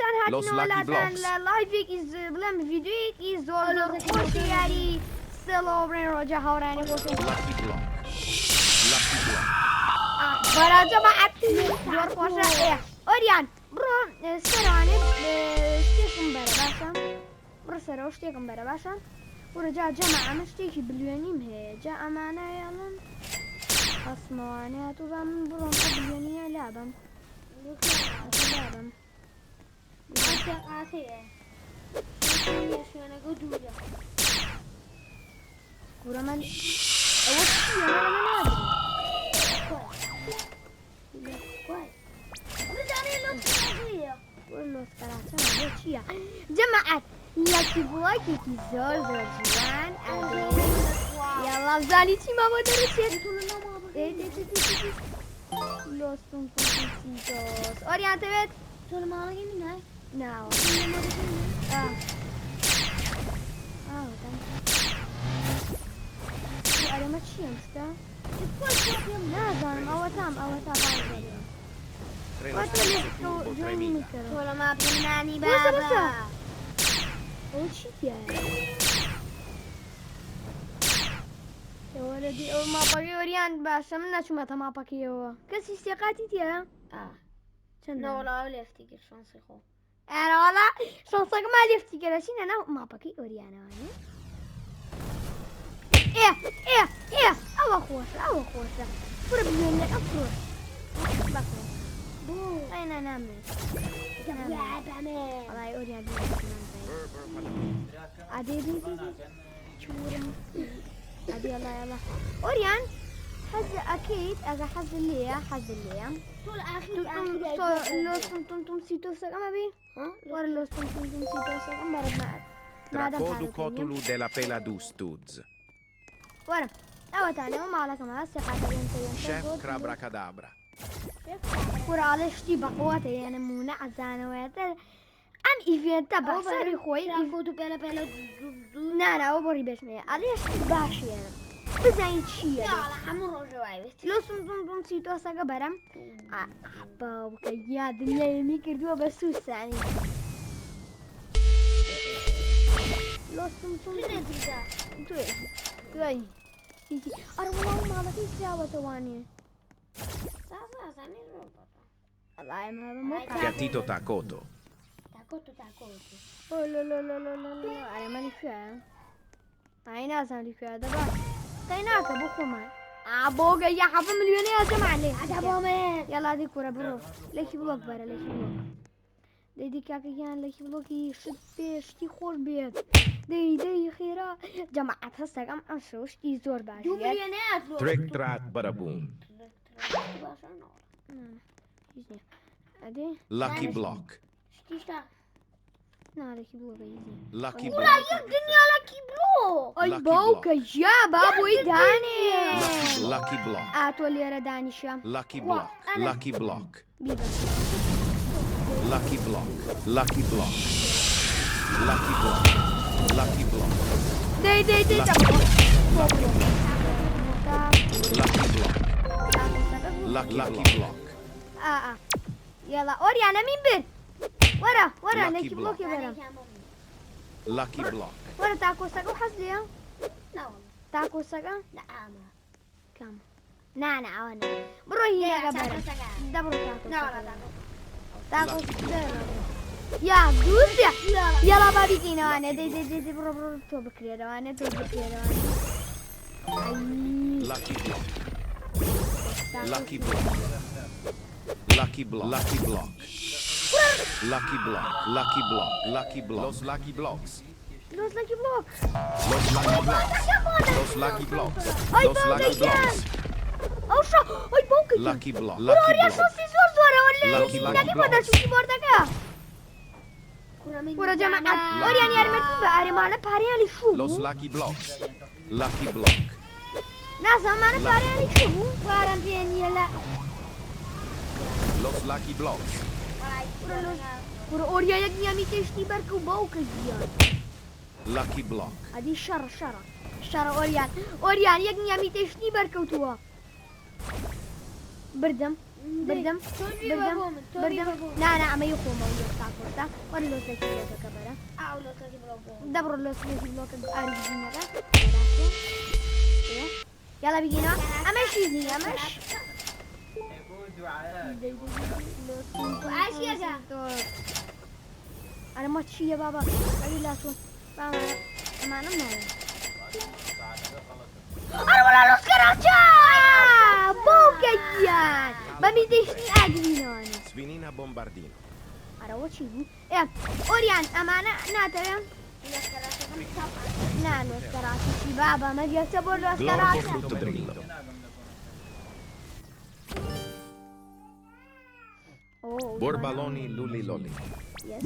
خۆشتان هاتنەوەلاتان لە لایڤێکی بڵێم ڤیدیۆیەکی زۆر خۆشی یاری سڵۆبرێن ڕۆژە هاوڕانی خۆشم بەراجەمە زۆر خۆشە ئۆریان بڕۆ سەرانێت شتێکم بەرە باشە بڕۆ سەرەوە شتێکم بەرە باشە وەرەجا جەمە ئەمە شتێکی بلیۆنیم هەیە جا ئەمانەیەڵن ئەسمەوانەیە تو بە من بڕۆم بلیۆنیە لابم لابم كورة من أول شيء أنا ما نادري والله ثلاثة أول شيء جمعت لكي بواكي كي زول جوان يلا بزاني تي ما بدرسيت لوستم فوتيتوس أوريان تبت شو ما لقي من هاي ناو أنا ما تشي أمستا نازم أوتام جويني مكرو ولا ما بناني بابا أول شي يا ولدي أو ما بقي أوريان باشا من نشومة ما بقي هو كسي استيقاتي تيا لا والله ولا افتكر شانسي خو أنا والله شانسك ما افتكر شين أنا ما بقي أوريان أنا إيه أو خوشة بربيني أفروش بكرة أين نامي والله أوريان عادي شورم عادي يلا أوريان حز أكيد إذا حز اللي طول آخر لو تم سيتو سكما بي ورا لو تم سيتو سكما Tracodu cotulu de la Peladustuz. ورا أو تاني ما عليك ما استقاط Chef Crabracadabra. ورا على شتي بقوات يعني مو عزانوات أم إيفنت تبع سري خوي فوتو بلا لا أو بري بس مية عليش باش يعني بزين شيء لا عمرو جواي لو تم سيتو سكما برام أبا وكيا دنيا ميكردوا بس يعني لو تم توي أروح ما لقي سوا تواني الله ما Piattito tacoto. تاكوتو أوه لا أنا مالي فيها أي ناس مالي فيها دابا تيناك بوكما أبوك يا حب مليونير يا جماعة ليه يلا دي كورة برو ليش بلوك برا ليش بلوك دي كاكيان ليش بلوك يشتي خور بيت دي خيرا جماعة هسا كم أشوش دي زور باش دو مليونير Trick trat baraboom. أدي Lucky block. شتيشتا نارك بلوك يزي Lucky ولا block. الدنيا لكي بلو أي Lucky بوك يا بابو يداني Lucky block. أتولي رداني شام Lucky block. Lucky block. بيبا Lucky block. Lucky block. Lucky block. Lucky block. دي Lucky block. Lucky block. يلا أوري أنا مين بير ورا Lucky ليكي block. بلوكي برا Lucky block. ورا تاكو ساكو حزليا لا والله تاكو ساكا لا عامة كم نانا عوانا برو هي برا دبرو تاكو لا ولا تاكو يا دوسيا يلا بابي كينا أنا دي برو تو بكري روانا Lucky block. Lucky block. Lucky block. Lucky block. Lucky block. Lucky block. Lucky block. Los lucky blocks. Los lucky block Los lucky blocks. Los lucky blocks. أي Los lucky بوكا blocks. أو شو أي بوكا Lucky block. برو Lucky يا block. شو زور ولا Lucky لكن ما blocks. دا شو كيبورد كا ورا جماعة أوريان يرمتي باري مالا باري على Los شو lucky blocks. Lucky block. ناس أمانة باري على شو وارن فيني لا Los lucky blocks. ورا أوريا يجني أمي تشتي بركو بوكا زياد Lucky block. هذه شر أوريان يجني أمي تشتي بركو توا بردم بردم بردم بردم لا لا ما يخو موجود تاكورتا ولا لو تكيلو كبره أولو كذي بلوكو. دبر لو سلوك أرجينا يلا بيجينا أمش يزني أمش وعاش يا جا. أنا ما تشي يا بابا أبي لا شو بابا ما نمنا أنا ولا لوس كراچا بوكيان بميدشني أدريناني Svinina bombardino. أنا وشي يا أوريان أمانة ناترم لا لوس كراچا شي بابا ما يكتبوا لوس Glorbo كراچا frutto brillo. Borbaloni lulli lolli. Yes.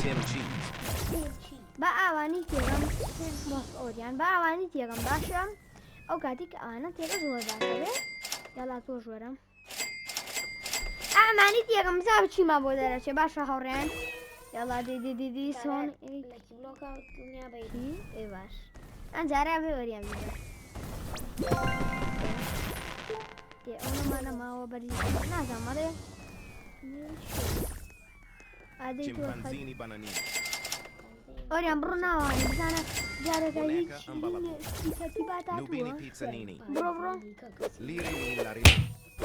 Tim cheese. بقى واني تيرم بس أوريان بقى واني تيرم باشم أو كاتيك أنا تيرم زور باشم يلا توش ورم أماني تيرم زاب شي ما بودره شي باشا هورين يلا دي سون لكن بلوكا الدنيا بعيد. إيه باش أنا جاري أبي أوريان بيجا يا أنا ما هو بري نازل مرة هذه تو Cimpanzini bananini. أوريان برونا واني بس أنا جاري كاي Boneca ambalato. كتيبات Nubini pizzanini. برو Liri lari.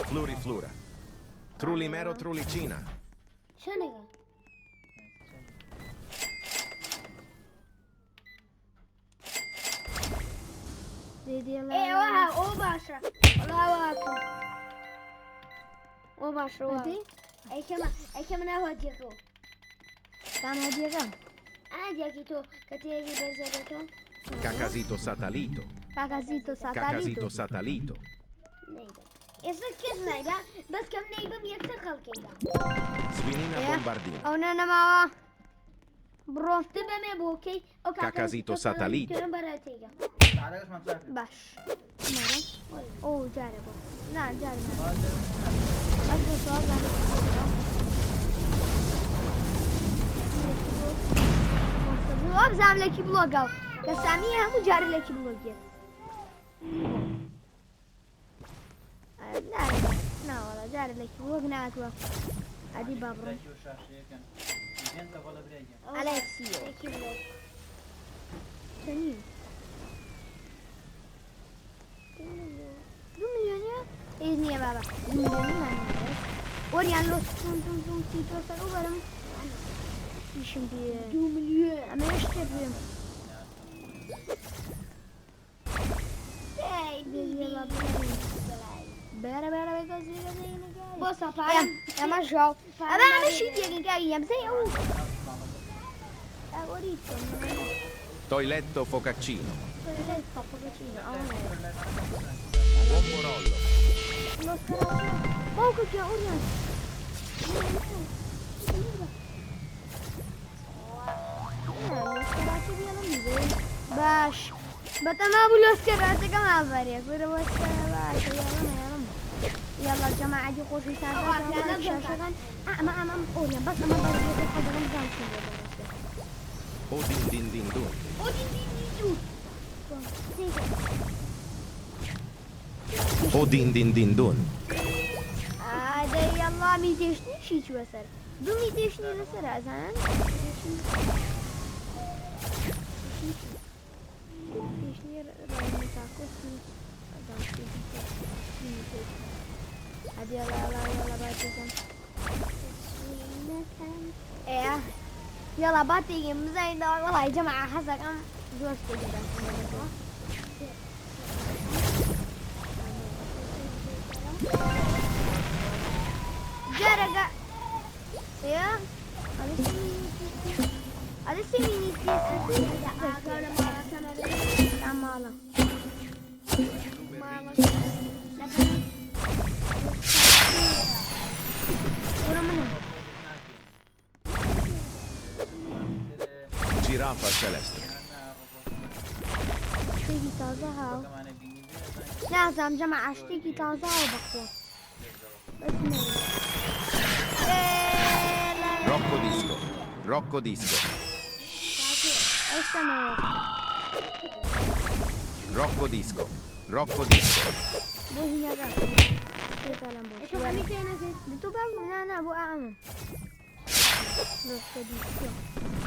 Fluri flura. Trulimero trulicina. شنو؟ دي إيه واه أو باشا. والله واكو. أو باشا واه. هدي أي كمان هو جيكو. كان هدي كم أنا جيكو كتير بزرتو. Cacasito satalito. كاكازيتو Cacasito ساتاليتو satalito. نيجا. إذا كيف نيجا بس كم نيجا بيكسر خلقيجا. Svinina إيه bombardino. أو نانا ماوا برو تبى ما بوكي أو Cacasito satalito. كم براتيجا. باش مرة أوه جاربو لا جاربو بس صار جواب زعم لك بلوغ كسامية هم جار لك بلوغ لا والله جار لك بلوغ ناتوا هذه بابرو أليسيو تنين 2 مليون إذن يا بابا 2 مليون ما نعرف وريان لو تون تيتو سرو برم يشم بي 2 مليون أما يشتري يا بابا بيرا بيجازي بص أفهم. يا ما شاو أما مشيت يا جاي يا مزي أو أوريكم Toiletto focaccino. lei fa poco cino Pomorollo. lo scaraggio poco che Orion lo scaraggio via non mi vede bash بتما بلو سكرات كما بريك بدو سكرات يلا يلا جماعة دي خوشي ساعة شاشة أما أوريون بس أما بريك حاجة غنزان O din din din dun. O din din din dun. هذا يلا ميتيشني شي توسر دو ميتيشني لسر أزان ميتيشني رأيني تاكوسي هذا يلا باتيكم ايه يلا باتيكم زي ده والله يا جماعة حسك أم جوزتي كده جرقة يا هذا سميني لا مالا Giraffa celeste. اشتكي تازة هاو لازم جماعة اشتكي تازة هاو بقوة بس Rocco disco. Rocco disco. ايش سمعوا Rocco disco. Rocco disco. بو هنا سلام بوش شو خلي فينا زين دتو بال لا بو اعمل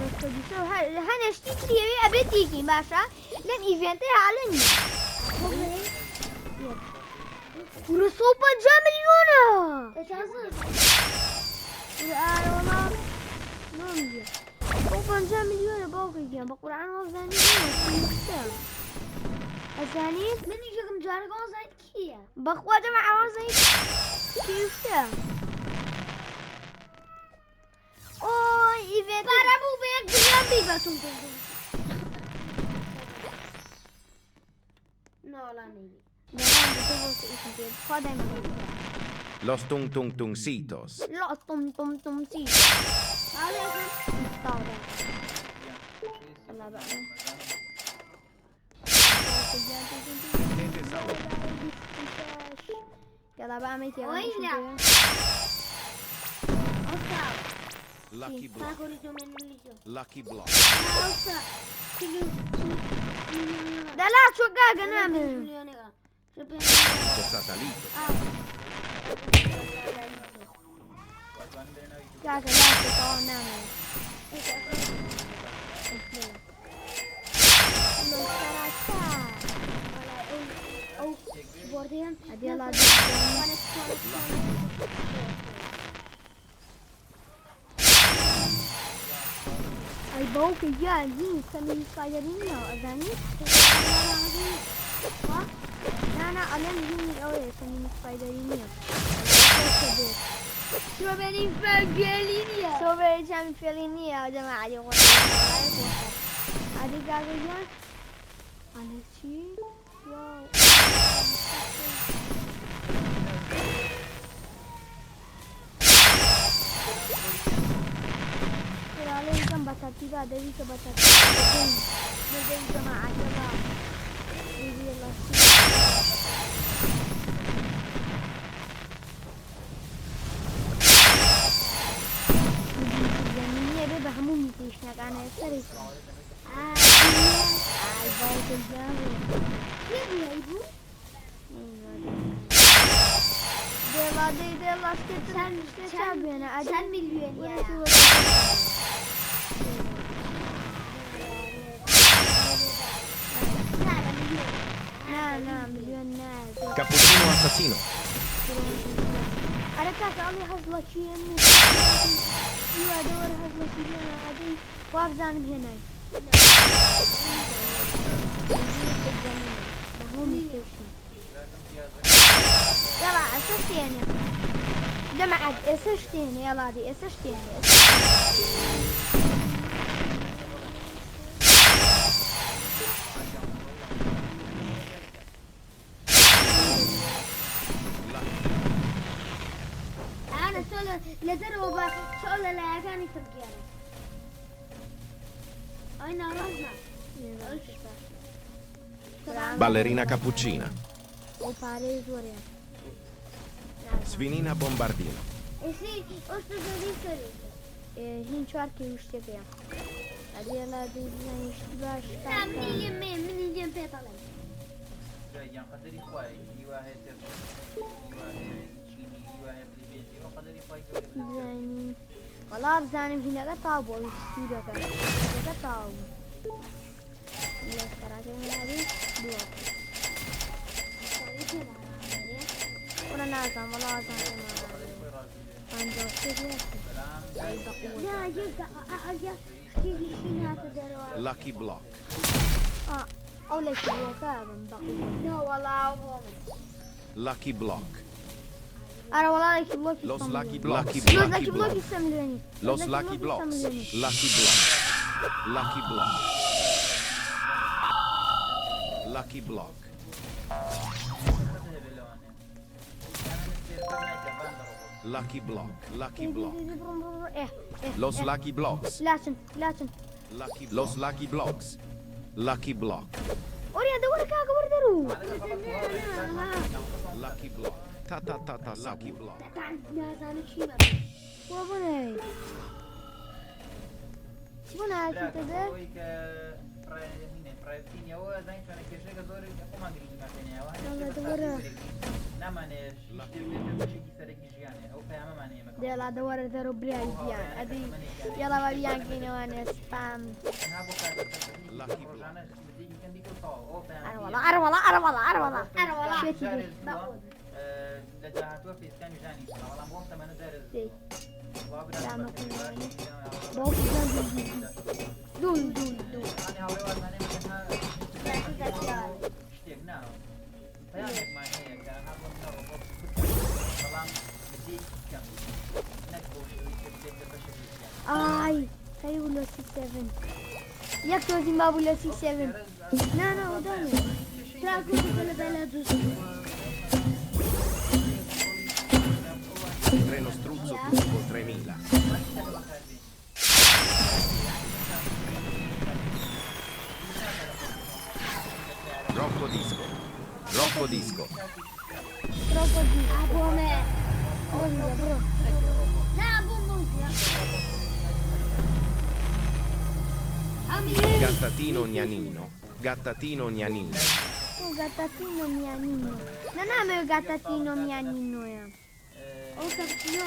رستديسو هنشتي تريوي ابديكي باشا لم ايفنتي علني ورسوبة جامليونا ايش قصدك؟ والله نمجي رسوبة جامليونا باوكي جيم بقرآن وزاني الثاني من يجيكم جارقون زين كيا بخوا جماعة وزاني كيف اوه ايفنت بارابو بيك بجنبي باتون لا لا نيجي Los tung tung tungcitos. لا طم سي تعال يا اخي الله بقى يلا بقى ميت يلا وين نشوف يا؟ كده. اوسع Lucky block. تاكل من اللي شو Lucky block. اوسع كيلو ده لا شو قاعد نعمل Punto satellite. قاعد لا شو نعمل بوردين ادي يلا اي بوك يا زين سمين صايرين اذاني لا الان زين اوي سمين صايرين شو بني فاجلينيا سو بيجي عم فيليني يا جماعه اليوم ادي قاعد يا على شيء واو عليه كم بساتي ada bisa bataati dan jemaah jemaah ini Allah ini ada bahmu mitishna kana sari baik jauh ya ibu de la sen beni sen milyon ya نعم مليون ناس Cappuccino assassino. أنا كاس علي هزلة شيء يو أدور هزلة شيء أنا عادي وأبزان بهنا يلا أسشتين جماعة أسشتين يلا دي أسشتين انا سولا لدروبة سولا لا كان يفرقينا اين رحنا Ballerina cappuccina. وباريس وريا Svinina bombardino. ايشي استاذ سوري هين شاركي وشتكي هذه لا دي اشتباش من يمين من يجي في طلع yang قدر يخواي واحد تشيني واحد ليبيتي وقدر يخواي زين والله بزانم هنا قطعوا السورة كان قطعوا لا كراكي من هذه دوا ولا نازم والله نازم عنده شيء لا جيت اجي تيجي فيها تدروا Lucky block. أو ليش هو فاهم بقي لا والله هو Lucky block. أنا والله ليش بلوكي Los lucky blocks. لوز Lucky لكي بلوكي block. يستمرني Los lucky blocks. Lucky block. Lucky block. Lucky block. Lucky block. Lucky block. Los lucky blocks. لازم Lucky Los lucky blocks. Lucky block. أوري أدور كاكا بردرو Lucky block. Ta ta ta ta lucky block. وابني شبنا هاي تدر poi che praetini o zain che ne chiese che dove come andri in Atene والله دورها نامانێ شتێکی سەرەکی ژیانێ ئەو پەیامەمانەیە مەکە دێڵا دەوەرە دەرە برایان ئەدی یاڵا وەریان کەینەوانێ سپام تەنها بۆ کاتێک Lucky ڕۆژانە دیکەن دیکە تاو ئەو ئەروەڵا شێتی جارێ دێ زووە لە داهاتوە پێستانی ژانی بەڵام بۆم تەمەنە جارێ دێ وا باوکی جان دوول شتێک نا پەیامێکمان هەیە کە هەموو ڕۆبۆت بەڵام بەجێی کەم نەک بۆ شێوەی کە بێت لە بەشێکی ئای خەی لە سی یەک تۆزیم بابوو لە سی نا ودانێ تراکو لە بەلا دوست Treno struzzo turbo 3000. Rocco disco. Rocco disco. troppo di abome olio bro na bomboncia Gattatino gnanino. Gattatino gnanino. un gattatino mianino non è il gattatino mianino o capino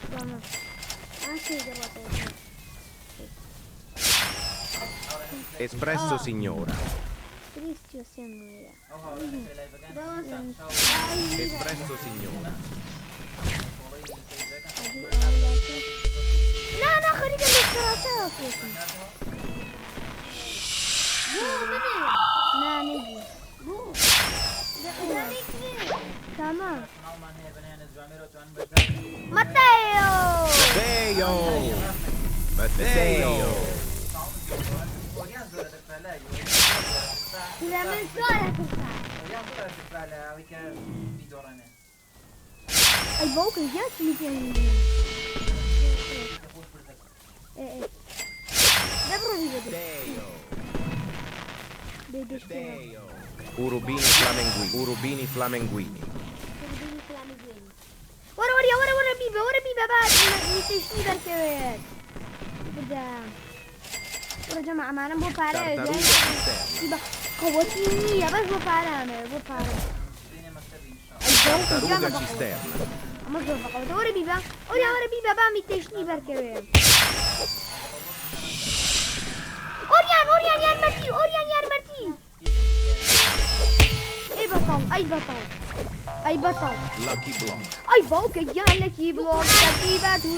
Buono. Ah sì, devo tenere. Espresso signora. Cristo signora. Espresso signora. No, خليك الاستراتيجية فيكم. لا نجي. تمام. Matteo! Matteo. la mezz'ora Ai boken ja mi piace. Dobro video. Matteo. Urubini flamenguini. Urubini flamenguini. ورا بيبا بعد يتشني بركبت بدا ورا جماعة معنا بو بارا بيبا قوتيني بس بو بارا بو بارا Tartaruga cisterna. ما شوف قوت ورا بيبا بعد يتشني بركبت أوريان يرمتي أي بطل Lucky block. Ay bokeh ja Lucky Block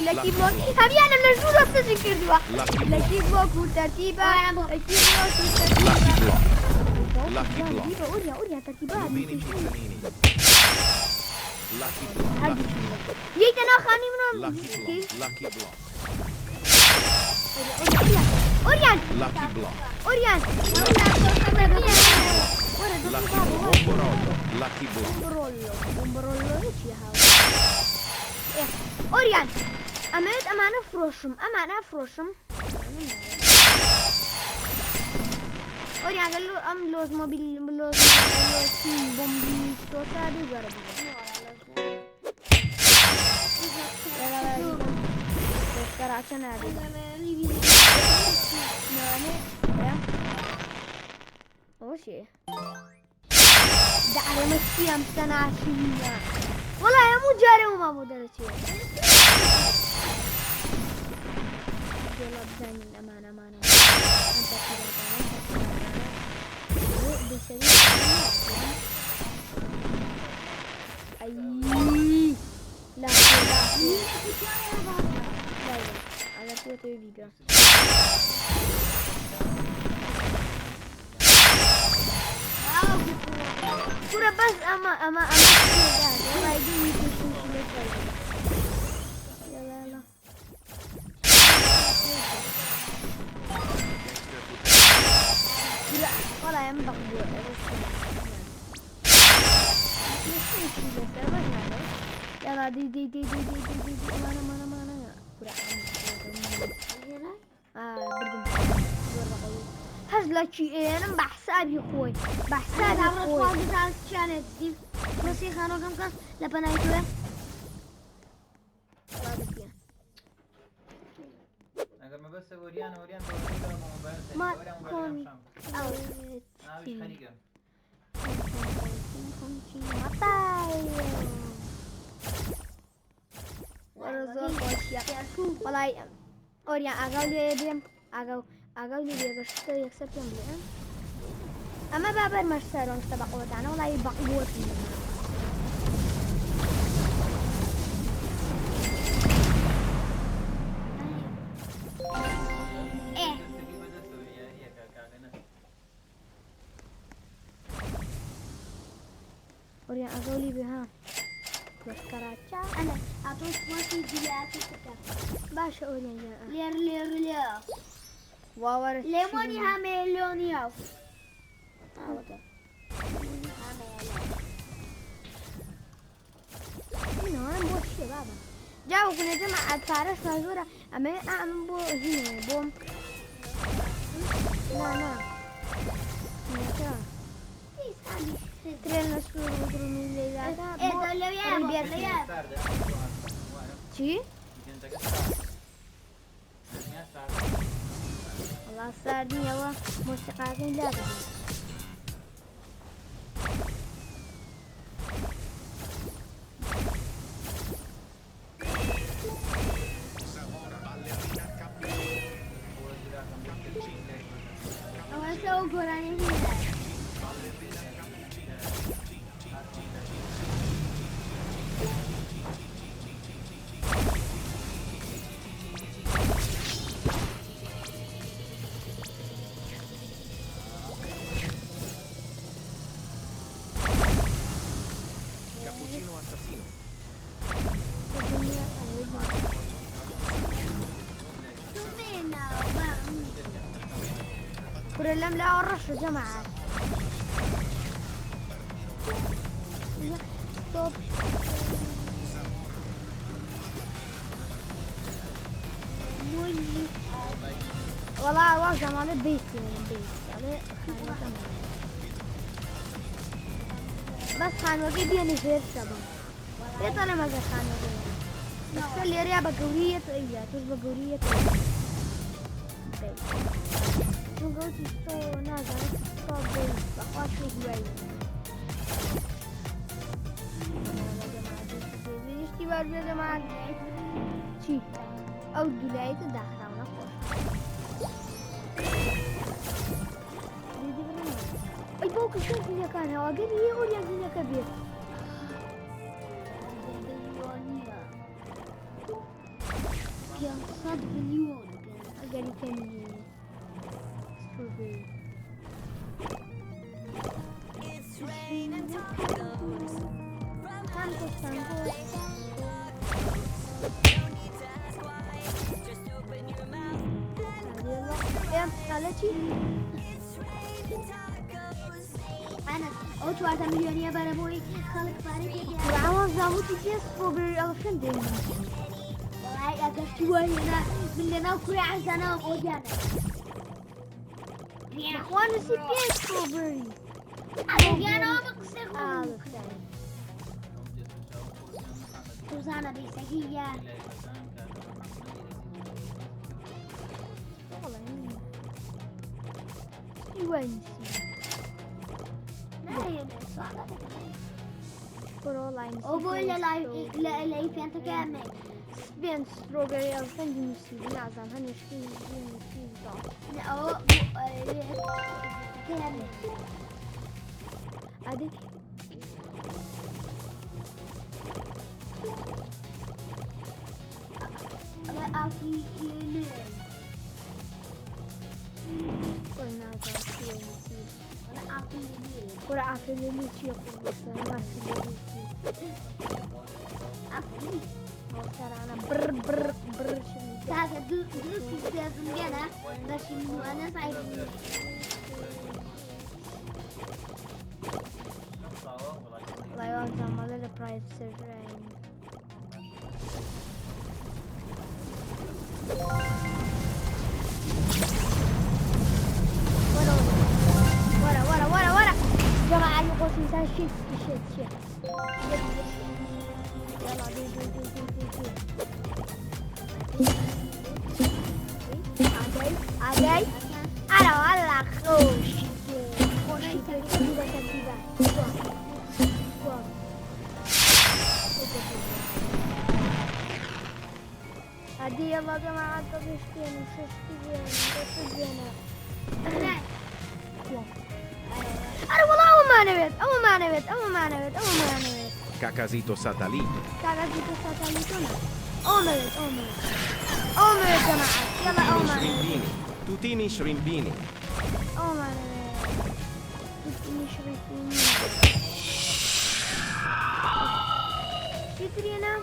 Lucky Block Heb jij hem naar zoet of te zien keer Lucky Block hoe tertiba Lucky Block hoe tertiba Lucky block. Lucky block. Oria tertiba Urubini piccanini. Lucky block. Jeet en nou gaan niet meer Lucky block. Lucky block. Orian Lucky block. Orian Lucky bomborollo. Lucky block. Bomberollo hiç ya Orian Ahmet amana froşum Orian قال له ام لوز موبيل لوز بومبي توتا دي جرب ترى عشان هذه وشي ده على مسكي ام سناشينا والله يا مو جاري وما مدرسي يلا بزاني الأمانة أنت كده بسريع أي لا على قوة الفيديو كورة بس أما والله يجيني يلا والله يا مبغض يلا دي أنا هزلكي أنا بحسابي خوي بحسابي خوي كانت دي بس خانو كم كان لبنايتوه اگر ما بس اوریان ما كون خنیگه وەرە زۆر خۆشیە وەڵای ئۆریان ئاگاو لێ بێم ئاگاو لێ بێگەشتە یەکسەر پێم بڵێ ئەمە بابەر مەشسەرۆن شتە بە قۆتانە وڵی بەقبووەتی ئۆریان ئاگاو لێ بێ ها بەشکەراچا أنا أعطوك ماشي جلاتي سكر باشە ئۆریان لير واوەرە ليموني هاميلوني أو منەوەم بۆ چیە بابە جاوە گونەجەمە ئەپارەش زۆرە ئەمە ئەم بۆ هینێ بۆم نا ترێن لە سوور وترمی لێدادا چی؟ وڵا ساردنیەوە مۆسیقاکەی لا بێت أو قراني Cappuccino assassino. كل اللم لا ورش جماعة ستوب والله واقع مال البيت بس خانوقي بيني غير شباب يطلع ما زي خانوقي بس اللي ريا بقورية إياه توش بقورية شو قلتي شو نازل ستوب بيت بقى شو جوي يشتي بار يا جماعة شي أو دولاية داخل أي بوك شوف اللي كان هو قال لي يقول يا زين كبير يا صد مليون قال لي كان أنا أوتو 4 مليون يا بربوي خلق فارق وعوض زاوتي جيس بوبري ألفين دين والله يا كشوي هنا من لنا وكل عزنا وقودينا يا أخوان سيبيس بوبري أنا بقصر توزانا بيسهية وين لا هي صعبة برو لاين أو بقول لا يفين تكمل بين ستروبري ألفين دي مسيب نعزم هنشتي لا أو كمل عادي لا أعطي كلمة قلنا عزم لا أعطي كلمة كرة عفل اللي يقول بس ما في أعطي ترى أنا بر شنو هذا دوس لازم جانا باش إنه أنا صعيب الله يوزع مال البرايس سيرفرين ورا جماعة يقول إنسان شيت يلا دي عادي أنا والله خوش كذا عادي يلا يا جماعة طبيشتين وششتين أنا والله أول ما نبت Cacasito Satalito. Cagazito satalitona أول ما نبت يا جماعة يلا أول ما نبت Shrimpini. Tutini shrimpini. أول ما نبت تديني شريكين تدري أنا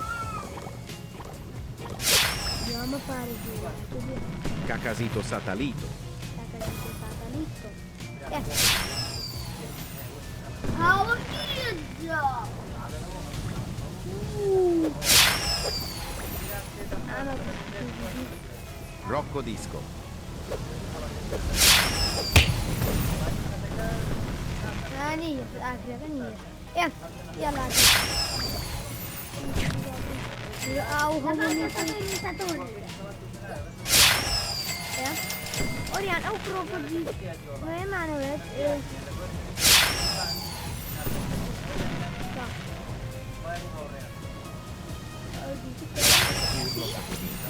يا ما فارجي Cacasito Satalito. Cagazito satalito How cute! أنا Rocco Disco. غنية في الآخر غنية يلا أو هم أوريان أو كروكوديل وين معنا ولد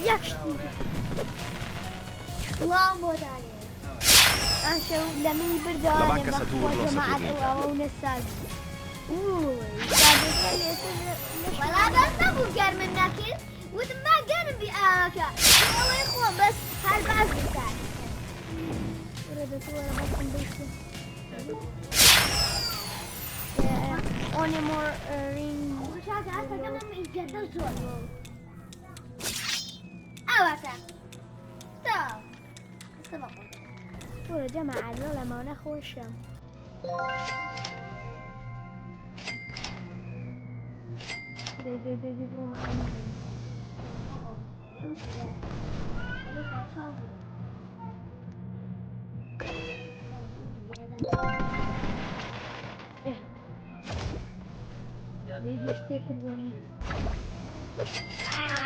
يكشتي Uomo dai! عشان لمن بردان La vacca Saturno جماعة Saturnita. ونسال ولا بس ابو جار من ناكل وما كان بآكا هو يخوان بس هالبعض بتاعي only more ring مش عارفة كمان من جدل زور اوكا stop يا جماعة لولا ما نخوش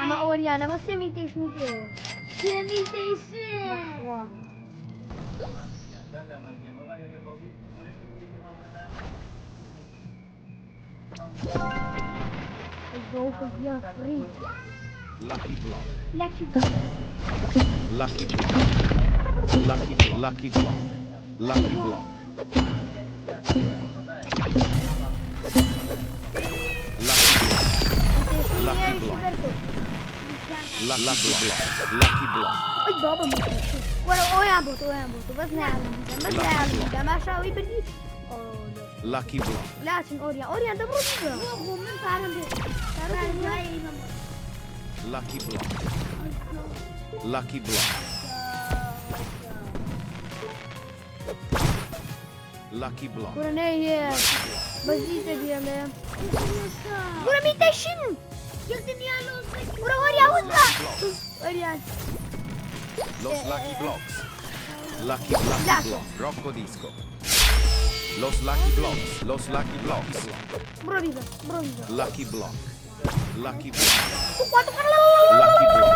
ما أوري أنا ما سميتيش ميتيو الظروف ديال فريد Lucky Block. لكن Lucky Block. Lucky Block. Lucky Block. Lucky Block. Lucky Block. Lucky Block. اي بابا ما ولا وين عبطوا بس نعلم ما شاوي بدي Lucky Block. لكن أوريان ده برضه هو من فارن Lucky Block. Lucky Block. Lucky Block. ورنيه بزيدة ديالها ورا ميتيشن يلتني يا لوز ورا أوريان وطلع أوريان Los Lucky Blocks. Lucky Block. Rocco Disco. Los Lucky Blocks. Los Lucky Blocks. بروديزا Lucky Block. Lucky Block. Lucky Block.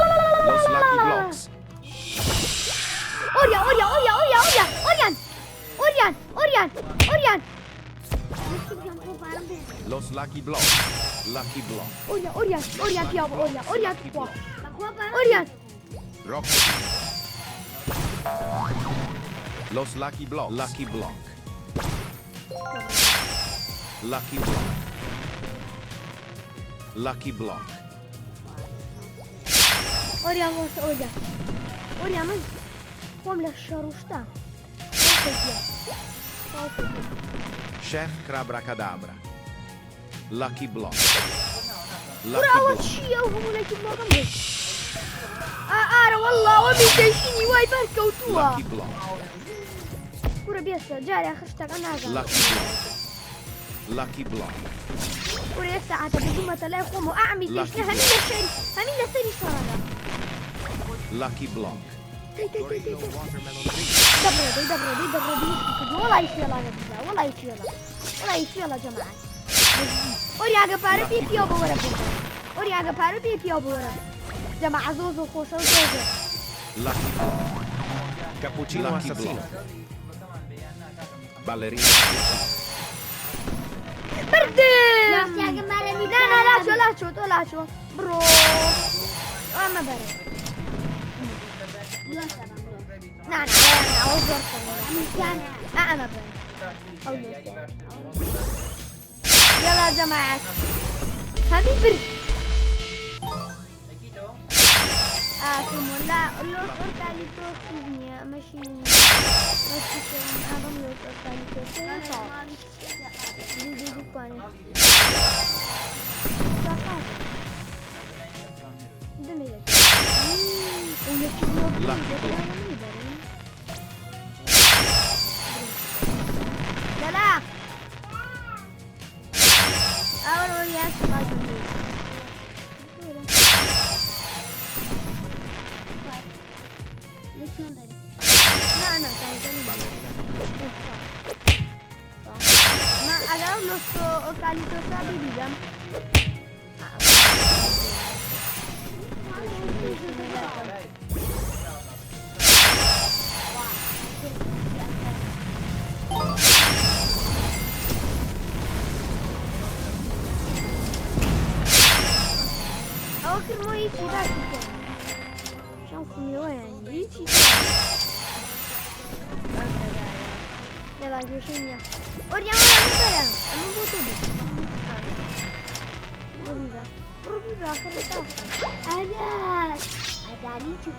Los Lucky Blocks. أوريان Los Lucky Blocks. Lucky Block. أوريان يابا أوريان Rocco Disco. Los Lucky Blocks. Lucky Block. Lucky Block. Lucky Block. أوريان من قوم للشروشتا Chef Crabra-Cadabra. Lucky Block. Lucky ورا أول Block. شيء وهم لكن ما قمت أنا والله وميتيشني واي بركة وتوا Lucky Block. ورا بيسا جاري أخشتك أنا Lucky Block. Lucky Block. ورا الساعة بجمة لا يقوم أعمل Lucky تيشنا همين سيري صرانا Lucky Block. دبرة والله يشيلا جماعة أوري أقبار بيبي أبو ورا أوري أقبار بيبي أبو ورا جماعة زوزو خوشة وزوزو Lucky Block. Cappuccino assassino. Ballerina. بردم يا جماعة لا لا لا شو برو أما برا لا سلام نعم أنا أعوز برا كان أنا برا يلا يا جماعة هذه بري لا لو صرت على توكينيا ماشي كلام هذا لو صرت على توكينيا دي كواني لا لا أول يا سبعة أنا ما أنا lo sto calito sabi di jam. أوكي مو يجي ذاك شوف وين يجي يلا جوشينيا أوريان ولا مثلا أنا بوتو روبي آخر الطاقة هذا شوف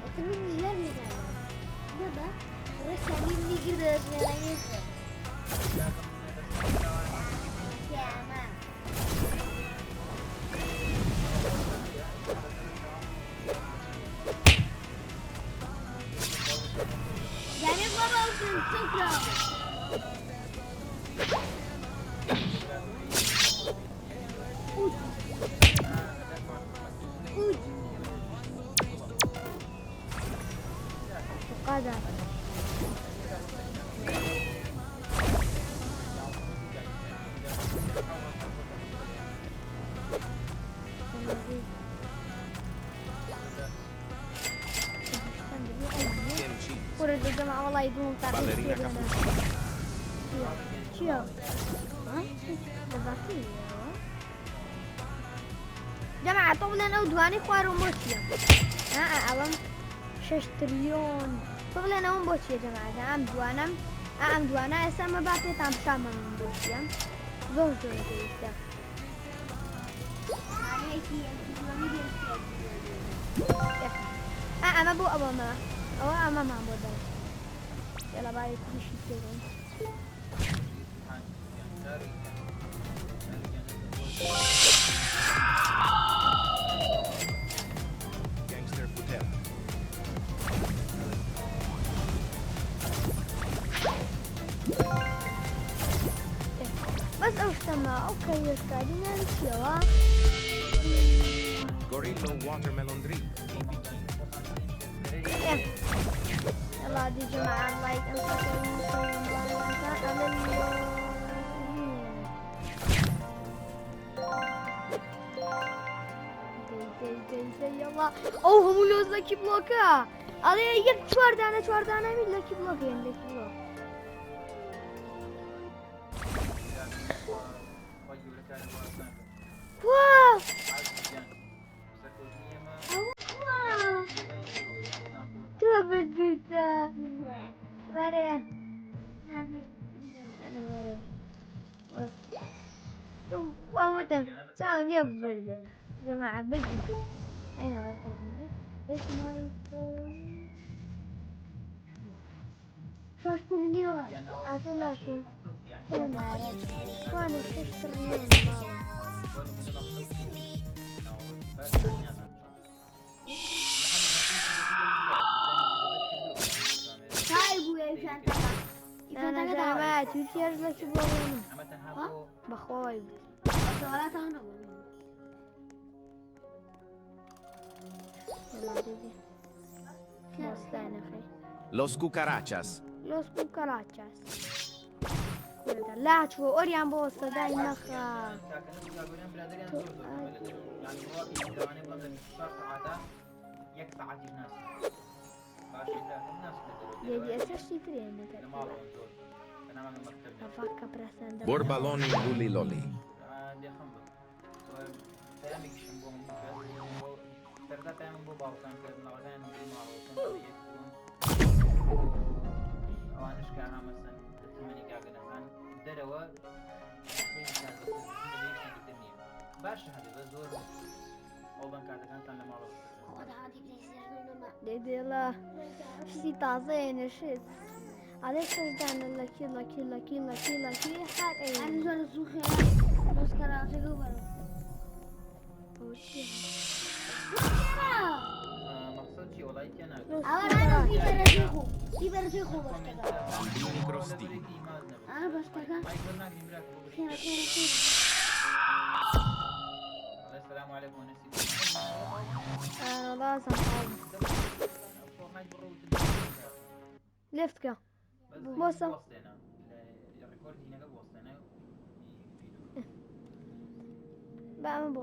وكمان مليار مثلا ده رسالين لي كده اسمه يا مان يعني بابا شكرا قادر Kimchi. ورد الجماعة والله يدوم تعرفين Ballerina cappuccino. شيو جماعة طبعا أودواني خوارو موتيا أعلم 6 تريليون طبعا أنا من بوتيا جماعة أم دوانا أسمى باقي تام شامل من بوتيا زور كيستا أما بو أبا ما بودر يلا باي تمشي كده Gangster Putera. بس أوشتما أوكي يسكادين نمشيوا Gorillo Watermelon Drink. يلا دي جماعة لايك أن يلا أوه هم لوز لكي بلوكا علي يك چوار دانه مید لكي بلوك ين لكي بلوك واو تبت بيتا مريم وامتم ساهم يبرد جماعة بدي أين اسمه شو اليوم أصلاً وانا شفت اليوم أنا جامعات وتيار لك بقولين بخواي يلا ديدي مستعنا خير Los cucarachas. Los cucarachas لا شو أوريان بوسط داي نخا يجي أساسي ترين مثلا أفكر برسان Borbaloni Luli Loli. پەیامێکی شم بۆ من بکات بۆ سەرەتا پەیامم بۆ باوکان کرد ماڵەکان ماڵەوە ئەوانش کە هەمەسەن تەمەنی کاگەنەکان دەرەوە باشە هەبێ بە زۆر ئەوڵەن کاتەکانتان لە ماڵەوە دێدێڵە شتی تازەیە نەشت ئەڵێ سەردانە لەکی هەر ئەم زۆر زوو دۆستکەراژێک بەرەوە مەقسەد چی وڵای تێ ناکەم ئەوە ڕانە دیبەرەجێ خۆ دیبەرەجێ خۆ بەشتەکە Microsti. ئەە بەشتەکە السلام عليكم ونسيب لازم لفتکە بۆسە ريكورد هنا قبل وصلنا بەمە بۆ